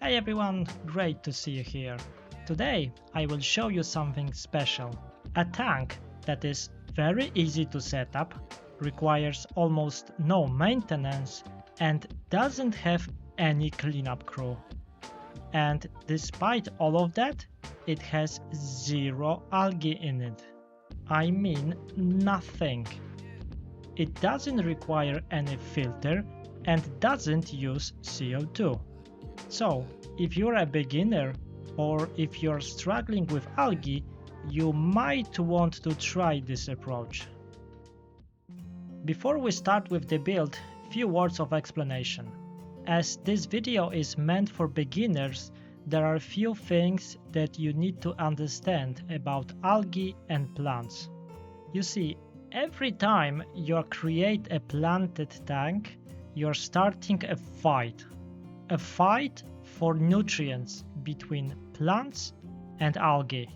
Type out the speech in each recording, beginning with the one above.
Hey everyone, great to see you here. Today I will show you something special. A tank that is very easy to set up, requires almost no maintenance and doesn't have any cleanup crew. And despite all of that, it has zero algae in it. I mean nothing. It doesn't require any filter and doesn't use CO2. So, if you're a beginner or if you're struggling with algae, you might want to try this approach. Before we start with the build, few words of explanation. As this video is meant for beginners, there are few things that you need to understand about algae and plants. You see, every time you create a planted tank, you're starting a fight. A fight for nutrients between plants and algae.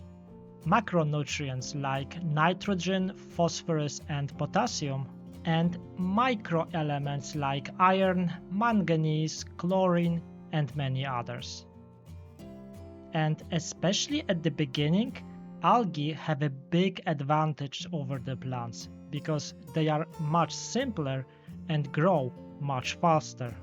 Macronutrients like nitrogen, phosphorus and potassium, and microelements like iron, manganese, chlorine and many others. And especially at the beginning, algae have a big advantage over the plants because they are much simpler and grow much faster.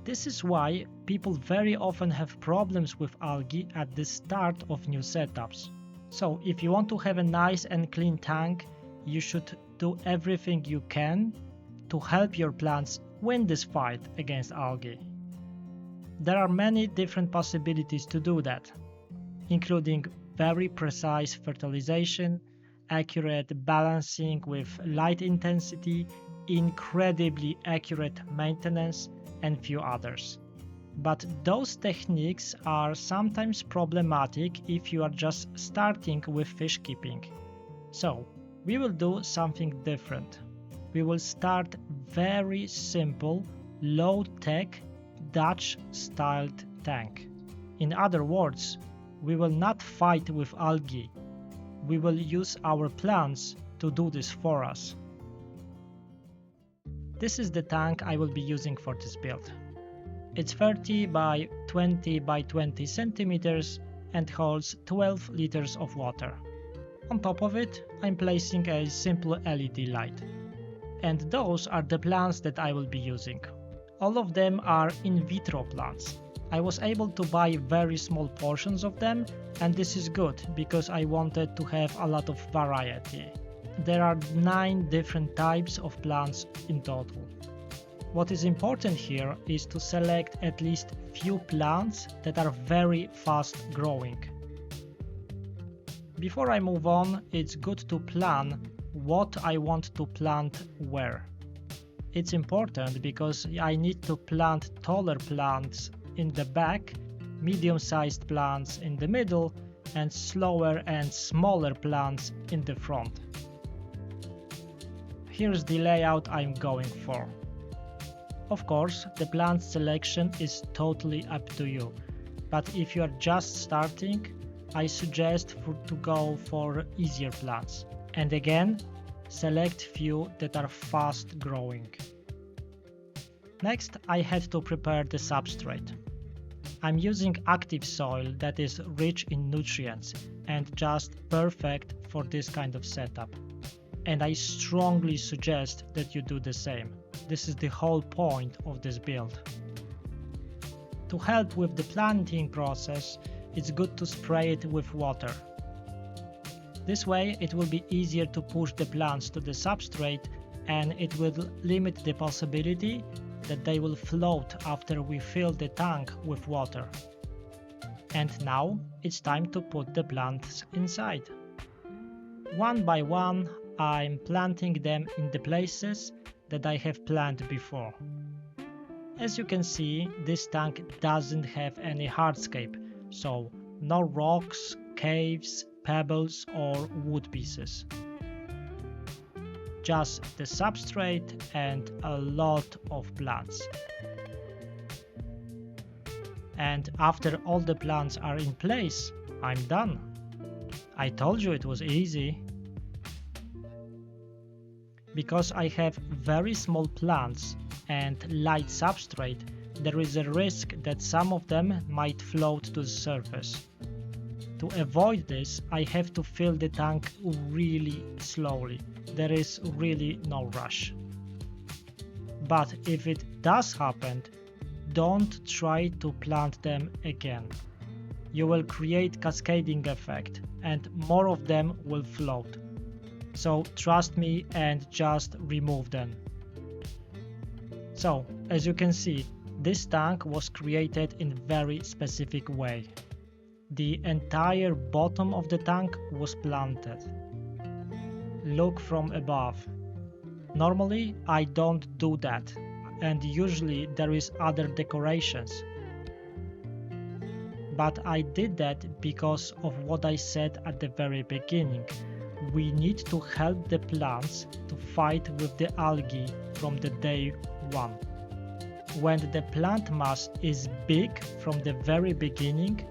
This is why people very often have problems with algae at the start of new setups. So if you want to have a nice and clean tank, you should do everything you can to help your plants win this fight against algae. There are many different possibilities to do that, including very precise fertilization, accurate balancing with light intensity, incredibly accurate maintenance, and few others. But those techniques are sometimes problematic if you are just starting with fish keeping. So, we will do something different. We will start very simple, low-tech, Dutch-styled tank. In other words, we will not fight with algae. We will use our plants to do this for us. This is the tank I will be using for this build. It's 30 by 20 by 20 centimeters and holds 12 liters of water. On top of it, I'm placing a simple LED light. And those are the plants that I will be using. All of them are in vitro plants. I was able to buy very small portions of them, and this is good because I wanted to have a lot of variety. There are 9 different types of plants in total. What is important here is to select at least few plants that are very fast growing. Before I move on, it's good to plan what I want to plant where. It's important because I need to plant taller plants in the back, medium-sized plants in the middle, and slower and smaller plants in the front. Here's the layout I'm going for. Of course, the plant selection is totally up to you, but if you are just starting, I suggest to go for easier plants. And again, select few that are fast growing. Next, I had to prepare the substrate. I'm using active soil that is rich in nutrients and just perfect for this kind of setup. And I strongly suggest that you do the same. This is the whole point of this build. To help with the planting process, it's good to spray it with water. This way it will be easier to push the plants to the substrate and it will limit the possibility that they will float after we fill the tank with water. And now it's time to put the plants inside. One by one, I'm planting them in the places that I have planned before. As you can see, this tank doesn't have any hardscape, so no rocks, caves, pebbles or wood pieces. Just the substrate and a lot of plants. And after all the plants are in place, I'm done. I told you it was easy. Because I have very small plants and light substrate, there is a risk that some of them might float to the surface. To avoid this, I have to fill the tank really slowly. There is really no rush. But if it does happen, don't try to plant them again. You will create cascading effect and more of them will float. So trust me and just remove them. So, as you can see, this tank was created in very specific way. The entire bottom of the tank was planted. Look from above. Normally I don't do that, and usually there is other decorations. But I did that because of what I said at the very beginning. We need to help the plants to fight with the algae from the day one. When the plant mass is big from the very beginning,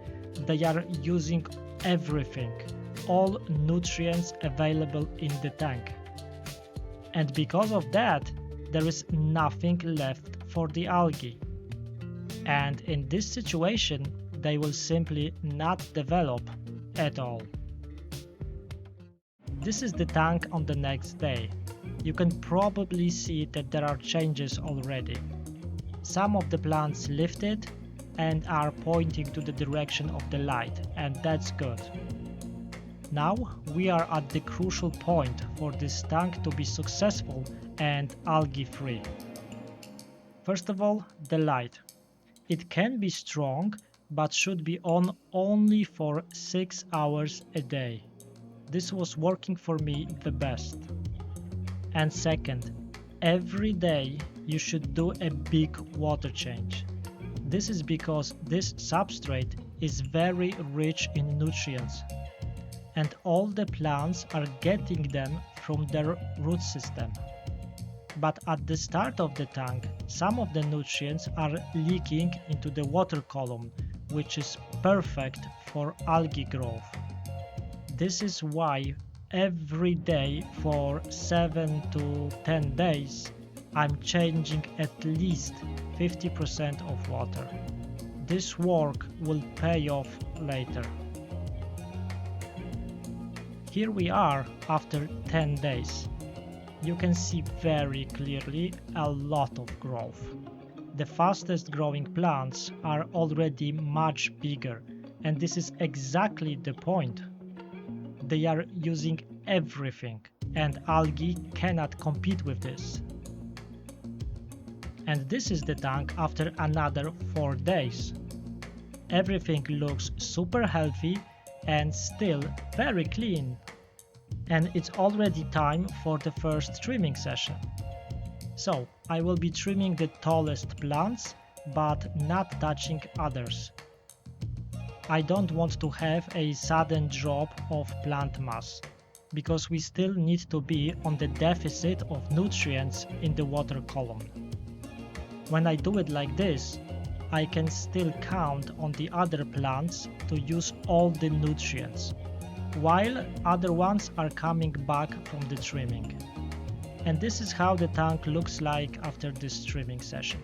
they are using everything, all nutrients available in the tank. And because of that, there is nothing left for the algae. And in this situation, they will simply not develop at all. This is the tank on the next day. You can probably see that there are changes already. Some of the plants lifted and are pointing to the direction of the light, and that's good. Now we are at the crucial point for this tank to be successful and algae-free. First of all, the light. It can be strong, but should be on only for 6 hours a day. This was working for me the best. And second, every day you should do a big water change. This is because this substrate is very rich in nutrients, and all the plants are getting them from their root system. But at the start of the tank, some of the nutrients are leaking into the water column, which is perfect for algae growth. This is why every day for 7 to 10 days I'm changing at least 50% of water. This work will pay off later. Here we are after 10 days. You can see very clearly a lot of growth. The fastest growing plants are already much bigger, and this is exactly the point. They are using everything, and algae cannot compete with this. And this is the tank after another 4 days. Everything looks super healthy and still very clean. And it's already time for the first trimming session. So I will be trimming the tallest plants, but not touching others. I don't want to have a sudden drop of plant mass, because we still need to be on the deficit of nutrients in the water column. When I do it like this, I can still count on the other plants to use all the nutrients, while other ones are coming back from the trimming. And this is how the tank looks like after this trimming session.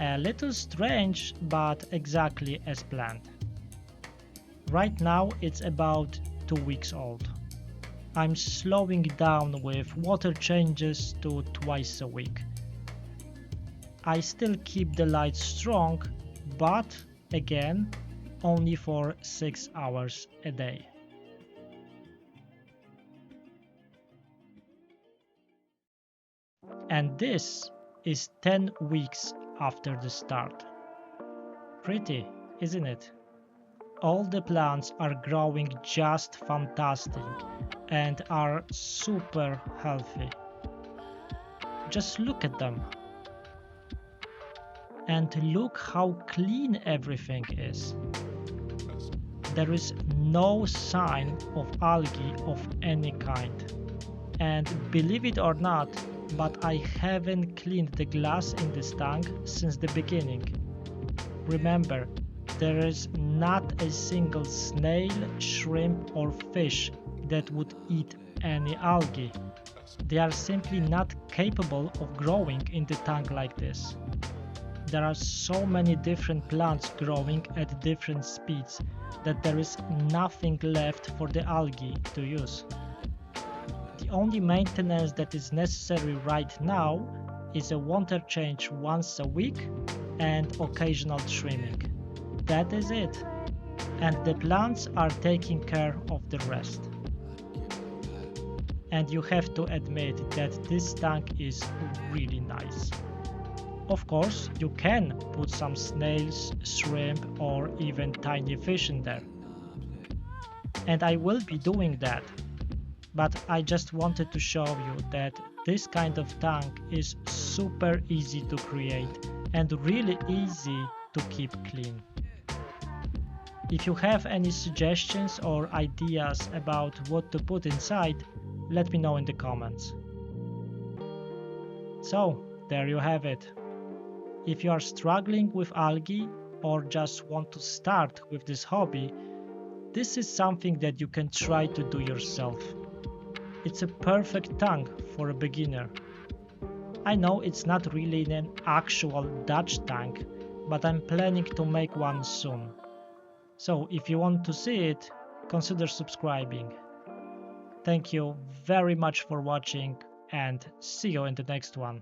A little strange, but exactly as planned. Right now it's about 2 weeks old. I'm slowing down with water changes to twice a week. I still keep the light strong, but again, only for 6 hours a day. And this is 10 weeks after the start. Pretty, isn't it? All the plants are growing just fantastic and are super healthy. Just look at them. And look how clean everything is. There is no sign of algae of any kind. And believe it or not, but I haven't cleaned the glass in this tank since the beginning. Remember, there is not a single snail, shrimp or fish that would eat any algae. They are simply not capable of growing in the tank like this. there are so many different plants growing at different speeds that there is nothing left for the algae to use. The only maintenance that is necessary right now is a water change once a week and occasional trimming. That is it. And the plants are taking care of the rest. And you have to admit that this tank is really nice. Of course, you can put some snails, shrimp or even tiny fish in there. And I will be doing that. But I just wanted to show you that this kind of tank is super easy to create and really easy to keep clean. If you have any suggestions or ideas about what to put inside, let me know in the comments. So, there you have it. If you are struggling with algae or just want to start with this hobby, this is something that you can try to do yourself. It's a perfect tank for a beginner. I know it's not really an actual Dutch tank, but I'm planning to make one soon. So if you want to see it, consider subscribing. Thank you very much for watching and see you in the next one.